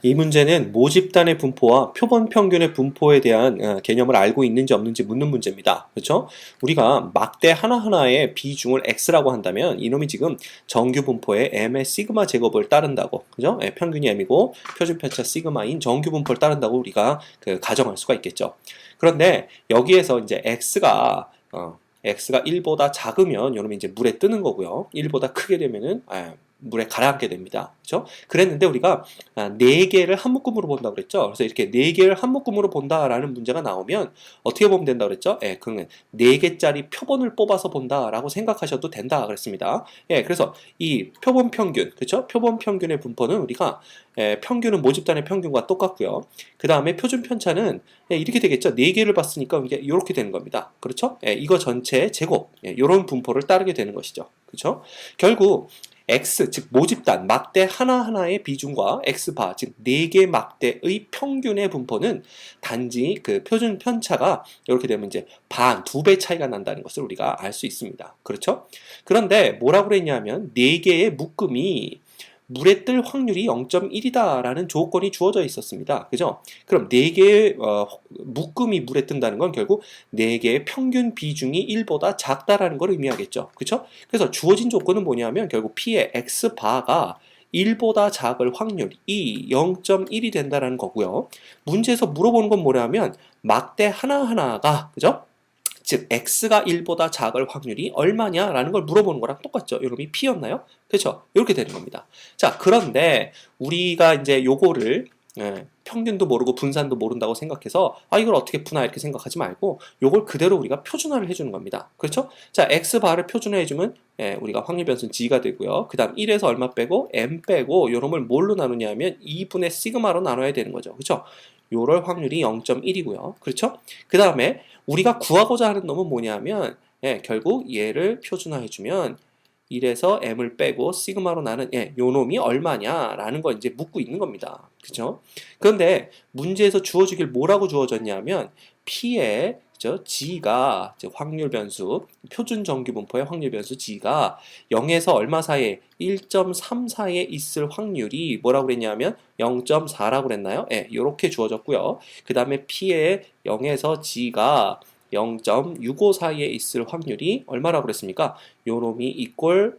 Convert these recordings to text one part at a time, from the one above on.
이 문제는 모집단의 분포와 표본 평균의 분포에 대한 개념을 알고 있는지 없는지 묻는 문제입니다. 그렇죠? 우리가 막대 하나하나의 비중을 x라고 한다면 이놈이 지금 정규 분포의 m의 시그마 제곱을 따른다고, 그죠? 평균이 m이고 표준 편차 시그마인 정규 분포를 따른다고 우리가 가정할 수가 있겠죠. 그런데 여기에서 이제 x가 1보다 작으면 여러분 이제 물에 뜨는 거고요. 1보다 크게 되면은 물에 가라앉게 됩니다. 그렇죠? 그랬는데 우리가 4개를 한 묶음으로 본다고 그랬죠. 그래서 이렇게 4개를 한 묶음으로 본다라는 문제가 나오면 어떻게 보면 된다고 그랬죠? 그러면 4개짜리 표본을 뽑아서 본다라고 생각하셔도 된다 그랬습니다. 그래서 이 표본 평균, 그렇죠? 표본 평균의 분포는 우리가 평균은 모집단의 평균과 똑같고요. 그 다음에 표준 편차는 이렇게 되겠죠. 4개를 봤으니까 이렇게 되는 겁니다. 그렇죠? 이거 전체 제곱, 이런 분포를 따르게 되는 것이죠. 그렇죠? 결국 x, 즉 모집단, 막대 하나하나의 비중과 x바, 즉 4개 막대의 평균의 분포는 단지 그 표준 편차가 이렇게 되면 이제 반, 2배 차이가 난다는 것을 우리가 알 수 있습니다. 그렇죠? 그런데 뭐라고 그랬냐면 4개의 묶음이 물에 뜰 확률이 0.1이다라는 조건이 주어져 있었습니다. 그죠? 그럼 4개의 묶음이 물에 뜬다는 건 결국 4개의 평균 비중이 1보다 작다라는 걸 의미하겠죠. 그죠? 그래서 주어진 조건은 뭐냐면 결국 P의 X바가 1보다 작을 확률이 0.1이 된다는 거고요. 문제에서 물어보는 건 뭐냐면 막대 하나하나가, 그죠? 즉 x가 1보다 작을 확률이 얼마냐라는 걸 물어보는 거랑 똑같죠. 이놈이 p였나요? 그렇죠? 이렇게 되는 겁니다. 자, 그런데 우리가 이제 요거를 평균도 모르고 분산도 모른다고 생각해서 이걸 어떻게 푸나 이렇게 생각하지 말고 요걸 그대로 우리가 표준화를 해주는 겁니다. 그렇죠? 자, x바를 표준화해주면 우리가 확률 변수는 g가 되고요. 그 다음 1에서 얼마 빼고 m 빼고 요놈을 뭘로 나누냐면 2분의 시그마로 나눠야 되는 거죠. 그렇죠? 요럴 확률이 0.1이고요. 그렇죠? 그 다음에 우리가 구하고자 하는 놈은 뭐냐면 결국 얘를 표준화해주면 1에서 m을 빼고 시그마로 나는 요 놈이 얼마냐라는 걸 이제 묻고 있는 겁니다. 그죠? 그런데 문제에서 주어지길 뭐라고 주어졌냐면 P의 G가 확률 변수, 표준 정규 분포의 확률 변수 G가 0에서 얼마 사이에 1.3 사이에 있을 확률이 뭐라고 그랬냐면 0.4라고 그랬나요? 이렇게 주어졌고요. 그 다음에 P의 0에서 G가 0.65 사이에 있을 확률이 얼마라고 그랬습니까? 요놈이 이꼴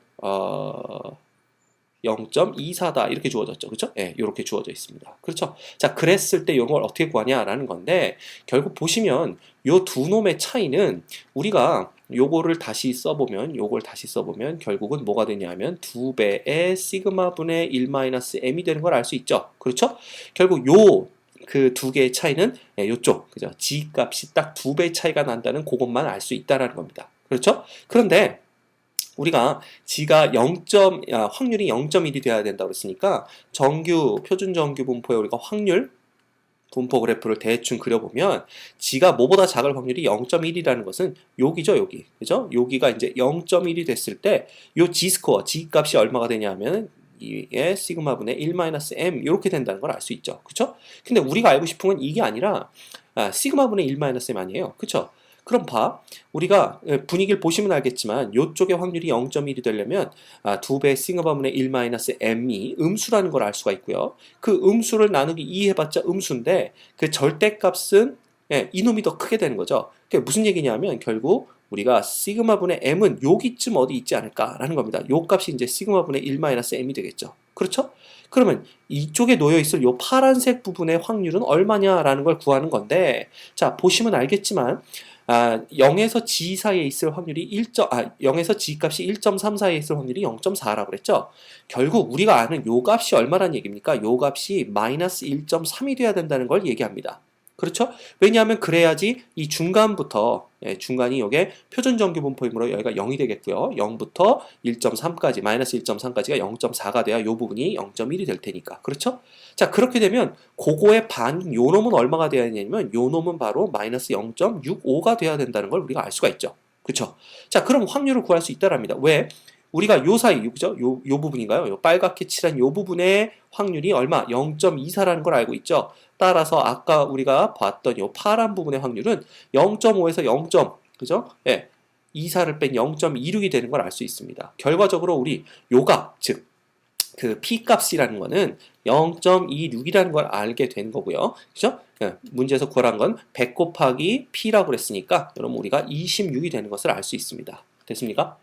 0.24다 이렇게 주어졌죠. 그렇죠? 이렇게 주어져 있습니다. 그렇죠? 자, 그랬을 때 이걸 어떻게 구하냐라는 건데 결국 보시면 요 두 놈의 차이는 우리가 요걸 다시 써보면 결국은 뭐가 되냐면 2배의 시그마 분의 1-m이 되는 걸 알 수 있죠. 그렇죠? 결국 요 그 두 개의 차이는 요쪽, 그죠? G 값이 딱 2배 차이가 난다는 그것만 알 수 있다라는 겁니다. 그렇죠? 그런데 우리가 G가 확률이 0.1이 돼야 된다고 그랬으니까 표준 정규 분포에 우리가 확률 분포 그래프를 대충 그려보면 G가 뭐보다 작을 확률이 0.1이라는 것은 여기죠, 여기. 그죠? 여기가 이제 0.1이 됐을 때 요 G 스코어, G 값이 얼마가 되냐면 이게 시그마 분의 1-m 이렇게 된다는 걸 알 수 있죠. 그쵸? 근데 우리가 알고 싶은 건 이게 아니라 시그마 분의 1-m 아니에요. 그쵸? 그럼 우리가 분위기를 보시면 알겠지만 이쪽의 확률이 0.1이 되려면 2배 시그마 분의 1-m이 음수라는 걸 알 수가 있고요. 그 음수를 나누기 2 해봤자 음수인데 그 절대값은 이놈이 더 크게 되는 거죠. 그게 무슨 얘기냐면 결국 우리가 시그마 분의 m은 여기쯤 어디 있지 않을까라는 겁니다. 요 값이 이제 시그마 분의 1-m이 되겠죠. 그렇죠? 그러면 이쪽에 놓여 있을 요 파란색 부분의 확률은 얼마냐라는 걸 구하는 건데 자, 보시면 알겠지만 0에서 G 사이에 있을 확률이 0에서 G 값이 1.3 사이에 있을 확률이 0.4라고 그랬죠. 결국 우리가 아는 요 값이 얼마란 얘기입니까? 요 값이 마이너스 1.3이 돼야 된다는 걸 얘기합니다. 그렇죠? 왜냐하면 그래야지 이 중간부터 중간이 요게 표준 정규 분포이므로 여기가 0이 되겠고요. 0부터 1.3까지 마이너스 1.3까지가 0.4가 돼야 요 부분이 0.1이 될 테니까. 그렇죠? 자, 그렇게 되면 그거의 반, 요 놈은 얼마가 돼야 되냐면 요 놈은 바로 마이너스 0.65가 돼야 된다는 걸 우리가 알 수가 있죠. 그렇죠? 자, 그럼 확률을 구할 수 있다랍니다. 왜? 우리가 요 사이, 그죠? 요 부분인가요? 요 빨갛게 칠한 요 부분의 확률이 얼마? 0.24라는 걸 알고 있죠? 따라서 아까 우리가 봤던 요 파란 부분의 확률은 0.5에서 0. 그죠? 24를 뺀 0.26이 되는 걸 알 수 있습니다. 결과적으로 우리 요 값, 즉 그 p 값이라는 거는 0.26이라는 걸 알게 된 거고요. 그죠? 문제에서 구하라는 건 100 곱하기 p라고 그랬으니까 여러분 우리가 26이 되는 것을 알 수 있습니다. 됐습니까?